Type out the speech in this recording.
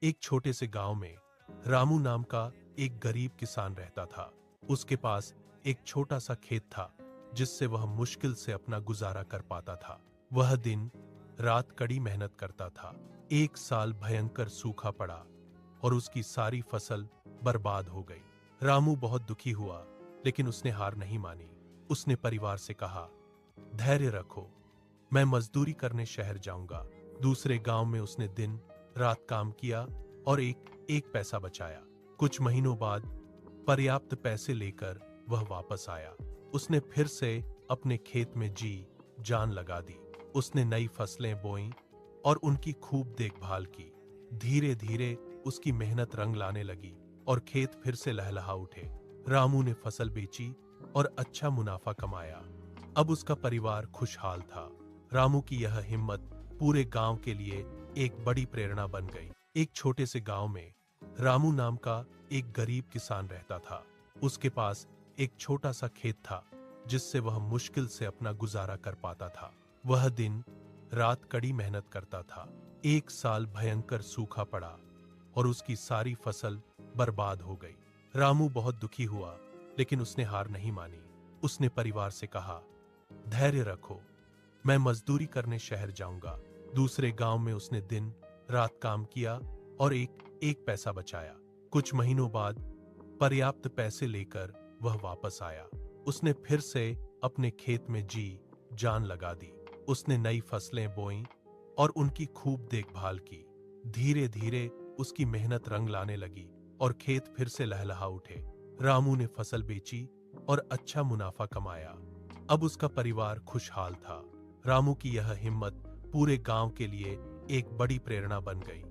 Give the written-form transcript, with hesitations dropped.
एक छोटे से गांव में रामू नाम का एक गरीब किसान रहता था। उसके पास एक छोटा सा खेत था जिससे वह मुश्किल से अपना गुजारा कर पाता था। वह दिन रात कड़ी मेहनत करता था। एक साल भयंकर सूखा पड़ा और उसकी सारी फसल बर्बाद हो गई। रामू बहुत दुखी हुआ, लेकिन उसने हार नहीं मानी। उसने परिवार से कहा, धैर्य रखो, मैं मजदूरी करने शहर जाऊंगा। दूसरे गांव में उसने दिन रात काम किया और एक एक पैसा बचाया। कुछ महीनों बाद पर्याप्त पैसे लेकर वह वापस आया। उसने फिर से अपने खेत में जी जान लगा दी। उसने नई फसलें बोईं और उनकी खूब देखभाल की। धीरे धीरे उसकी मेहनत रंग लाने लगी और खेत फिर से लहलहा उठे। रामू ने फसल बेची और अच्छा मुनाफा कमाया। अब उसका परिवार खुशहाल था। रामू की यह हिम्मत पूरे गांव के लिए एक बड़ी प्रेरणा बन गई। एक छोटे से गांव में रामू नाम का एक गरीब किसान रहता था। उसके पास एक छोटा सा खेत था जिससे वह मुश्किल से अपना गुजारा कर पाता था। वह दिन रात कड़ी मेहनत करता था। एक साल भयंकर सूखा पड़ा और उसकी सारी फसल बर्बाद हो गई। रामू बहुत दुखी हुआ, लेकिन उसने हार नहीं मानी। उसने परिवार से कहा, धैर्य रखो, मैं मजदूरी करने शहर जाऊंगा। दूसरे गांव में उसने दिन रात काम किया और एक एक पैसा बचाया। कुछ महीनों बाद पर्याप्त पैसे लेकर वह वापस आया। उसने फिर से अपने खेत में जी जान लगा दी। उसने नई फसलें बोईं और उनकी खूब देखभाल की। धीरे धीरे उसकी मेहनत रंग लाने लगी और खेत फिर से लहलहा उठे। रामू ने फसल बेची और अच्छा मुनाफा कमाया। अब उसका परिवार खुशहाल था। रामू की यह हिम्मत पूरे गांव के लिए एक बड़ी प्रेरणा बन गई।